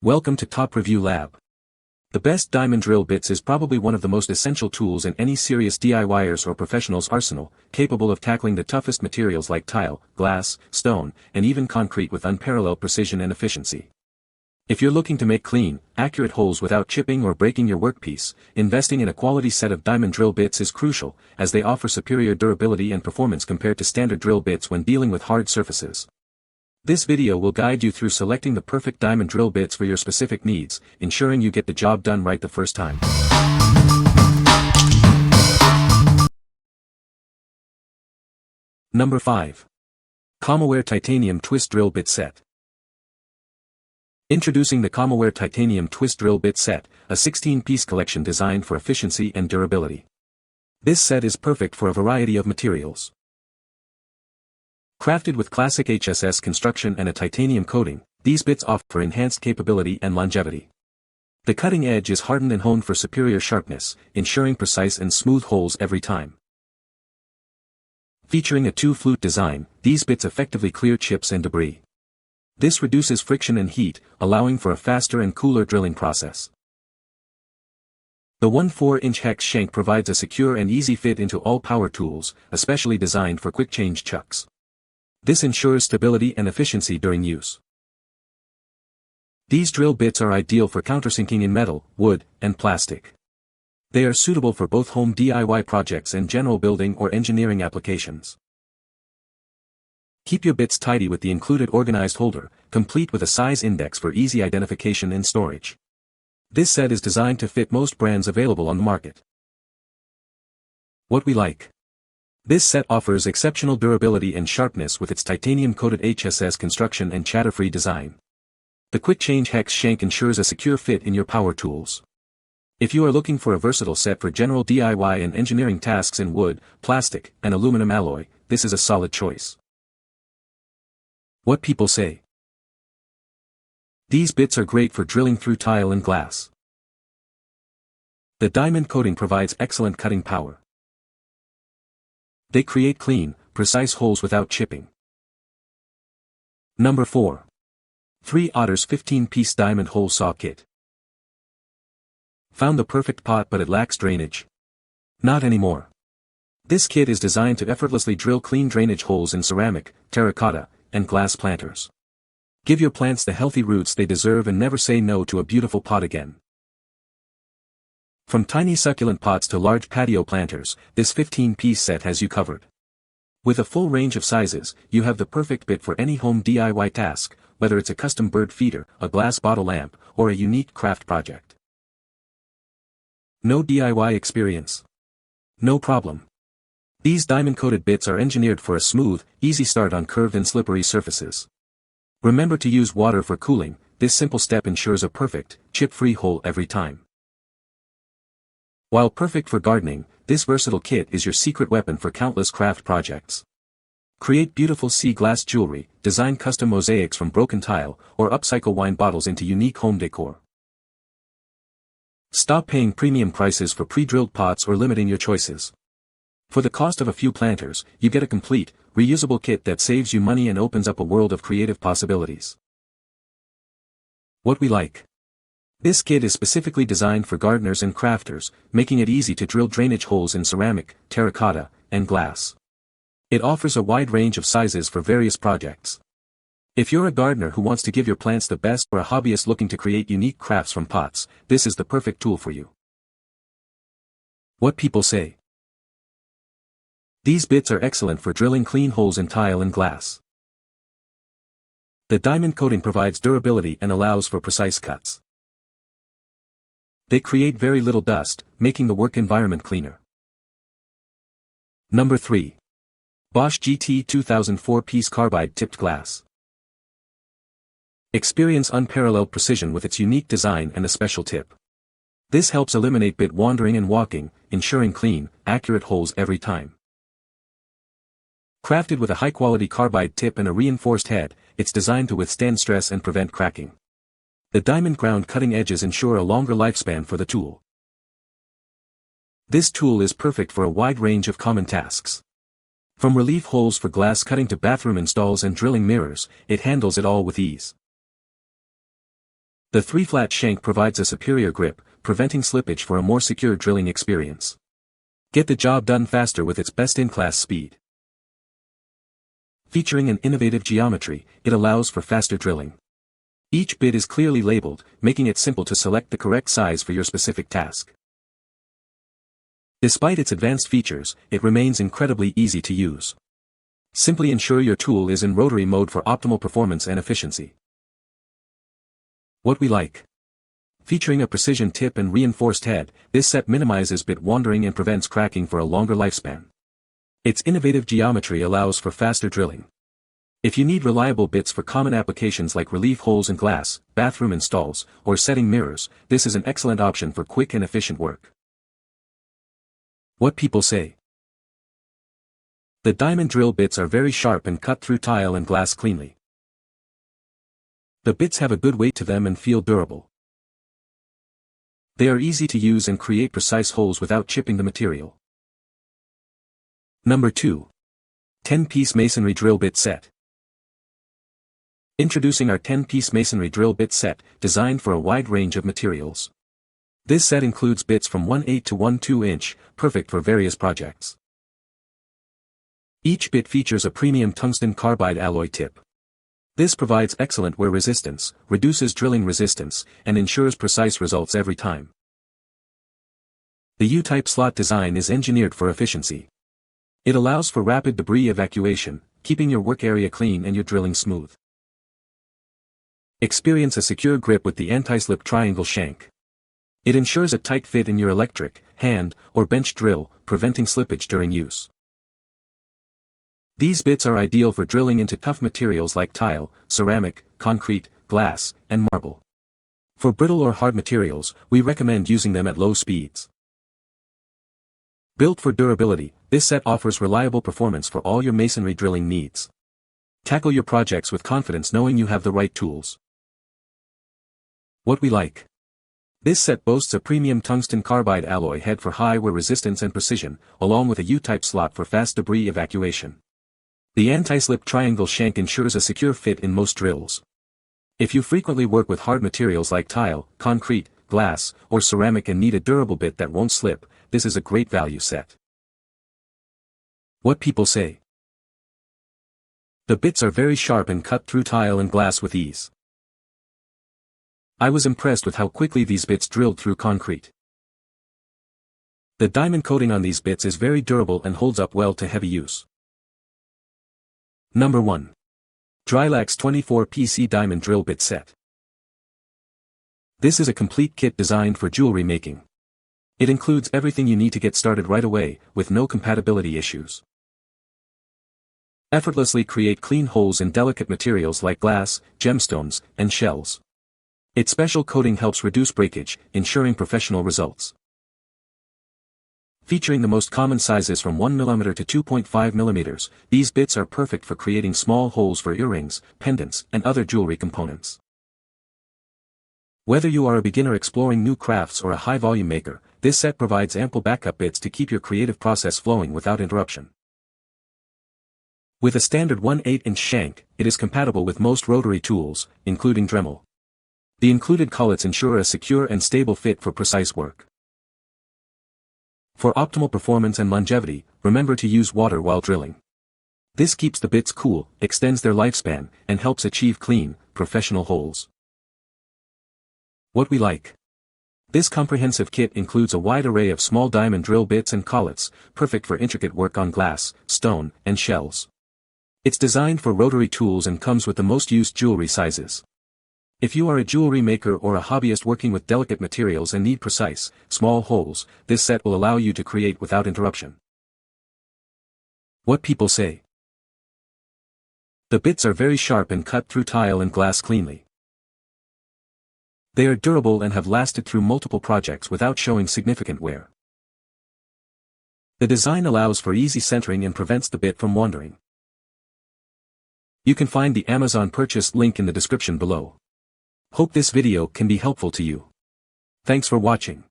Welcome to Top Review Lab. The best diamond drill bits is probably one of the most essential tools in any serious DIYer's or professional's arsenal, capable of tackling the toughest materials like tile, glass, stone, and even concrete with unparalleled precision and efficiency. If you're looking to make clean, accurate holes without chipping or breaking your workpiece, investing in a quality set of diamond drill bits is crucial, as they offer superior durability and performance compared to standard drill bits when dealing with hard surfaces. This video will guide you through selecting the perfect diamond drill bits for your specific needs, ensuring you get the job done right the first time. Number 5. COMOWARE Titanium Twist Drill Bit Set. Introducing the COMOWARE Titanium Twist Drill Bit Set, a 16-piece collection designed for efficiency and durability. This set is perfect for a variety of materials. Crafted with classic HSS construction and a titanium coating, these bits offer enhanced capability and longevity. The cutting edge is hardened and honed for superior sharpness, ensuring precise and smooth holes every time. Featuring a two-flute design, these bits effectively clear chips and debris. This reduces friction and heat, allowing for a faster and cooler drilling process. The 1/4-inch hex shank provides a secure and easy fit into all power tools, especially designed for quick-change chucks. This ensures stability and efficiency during use. These drill bits are ideal for countersinking in metal, wood, and plastic. They are suitable for both home DIY projects and general building or engineering applications. Keep your bits tidy with the included organized holder, complete with a size index for easy identification and storage. This set is designed to fit most brands available on the market. What we like. This set offers exceptional durability and sharpness with its titanium-coated HSS construction and chatter-free design. The quick-change hex shank ensures a secure fit in your power tools. If you are looking for a versatile set for general DIY and engineering tasks in wood, plastic, and aluminum alloy, this is a solid choice. What people say. These bits are great for drilling through tile and glass. The diamond coating provides excellent cutting power. They create clean, precise holes without chipping. Number 4. 3 Otters 15-piece diamond hole saw kit. Found the perfect pot but it lacks drainage? Not anymore. This kit is designed to effortlessly drill clean drainage holes in ceramic, terracotta, and glass planters. Give your plants the healthy roots they deserve and never say no to a beautiful pot again. From tiny succulent pots to large patio planters, this 15-piece set has you covered. With a full range of sizes, you have the perfect bit for any home DIY task, whether it's a custom bird feeder, a glass bottle lamp, or a unique craft project. No DIY experience? No problem. These diamond-coated bits are engineered for a smooth, easy start on curved and slippery surfaces. Remember to use water for cooling. This simple step ensures a perfect, chip-free hole every time. While perfect for gardening, this versatile kit is your secret weapon for countless craft projects. Create beautiful sea glass jewelry, design custom mosaics from broken tile, or upcycle wine bottles into unique home decor. Stop paying premium prices for pre-drilled pots or limiting your choices. For the cost of a few planters, you get a complete, reusable kit that saves you money and opens up a world of creative possibilities. What we like. This kit is specifically designed for gardeners and crafters, making it easy to drill drainage holes in ceramic, terracotta, and glass. It offers a wide range of sizes for various projects. If you're a gardener who wants to give your plants the best or a hobbyist looking to create unique crafts from pots, this is the perfect tool for you. What people say. These bits are excellent for drilling clean holes in tile and glass. The diamond coating provides durability and allows for precise cuts. They create very little dust, making the work environment cleaner. Number 3. BOSCH GT 2004-piece Carbide tipped glass. Experience unparalleled precision with its unique design and a special tip. This helps eliminate bit wandering and walking, ensuring clean, accurate holes every time. Crafted with a high-quality carbide tip and a reinforced head, it's designed to withstand stress and prevent cracking. The diamond ground cutting edges ensure a longer lifespan for the tool. This tool is perfect for a wide range of common tasks. From relief holes for glass cutting to bathroom installs and drilling mirrors, it handles it all with ease. The 3-flat shank provides a superior grip, preventing slippage for a more secure drilling experience. Get the job done faster with its best-in-class speed. Featuring an innovative geometry, it allows for faster drilling. Each bit is clearly labeled, making it simple to select the correct size for your specific task. Despite its advanced features, it remains incredibly easy to use. Simply ensure your tool is in rotary mode for optimal performance and efficiency. What we like. Featuring a precision tip and reinforced head, this set minimizes bit wandering and prevents cracking for a longer lifespan. Its innovative geometry allows for faster drilling. If you need reliable bits for common applications like relief holes in glass, bathroom installs, or setting mirrors, this is an excellent option for quick and efficient work. What people say. The diamond drill bits are very sharp and cut through tile and glass cleanly. The bits have a good weight to them and feel durable. They are easy to use and create precise holes without chipping the material. Number 2. 10-piece Masonry Drill Bit Set. Introducing our 10-piece Masonry Drill Bit Set, designed for a wide range of materials. This set includes bits from 1/8 to 1/2 inch, perfect for various projects. Each bit features a premium tungsten carbide alloy tip. This provides excellent wear resistance, reduces drilling resistance, and ensures precise results every time. The U-type slot design is engineered for efficiency. It allows for rapid debris evacuation, keeping your work area clean and your drilling smooth. Experience a secure grip with the anti-slip triangle shank. It ensures a tight fit in your electric, hand, or bench drill, preventing slippage during use. These bits are ideal for drilling into tough materials like tile, ceramic, concrete, glass, and marble. For brittle or hard materials, we recommend using them at low speeds. Built for durability, this set offers reliable performance for all your masonry drilling needs. Tackle your projects with confidence knowing you have the right tools. What we like. This set boasts a premium tungsten carbide alloy head for high wear resistance and precision, along with a U-type slot for fast debris evacuation. The anti-slip triangle shank ensures a secure fit in most drills. If you frequently work with hard materials like tile, concrete, glass, or ceramic and need a durable bit that won't slip, this is a great value set. What people say. The bits are very sharp and cut through tile and glass with ease. I was impressed with how quickly these bits drilled through concrete. The diamond coating on these bits is very durable and holds up well to heavy use. Number 1. Drilax 24-piece diamond drill bit set. This is a complete kit designed for jewelry making. It includes everything you need to get started right away, with no compatibility issues. Effortlessly create clean holes in delicate materials like glass, gemstones, and shells. Its special coating helps reduce breakage, ensuring professional results. Featuring the most common sizes from 1 mm to 2.5 mm, these bits are perfect for creating small holes for earrings, pendants, and other jewelry components. Whether you are a beginner exploring new crafts or a high-volume maker, this set provides ample backup bits to keep your creative process flowing without interruption. With a standard 1/8 inch shank, it is compatible with most rotary tools, including Dremel. The included collets ensure a secure and stable fit for precise work. For optimal performance and longevity, remember to use water while drilling. This keeps the bits cool, extends their lifespan, and helps achieve clean, professional holes. What we like. This comprehensive kit includes a wide array of small diamond drill bits and collets, perfect for intricate work on glass, stone, and shells. It's designed for rotary tools and comes with the most used jewelry sizes. If you are a jewelry maker or a hobbyist working with delicate materials and need precise, small holes, this set will allow you to create without interruption. What people say. The bits are very sharp and cut through tile and glass cleanly. They are durable and have lasted through multiple projects without showing significant wear. The design allows for easy centering and prevents the bit from wandering. You can find the Amazon purchase link in the description below. Hope this video can be helpful to you. Thanks for watching.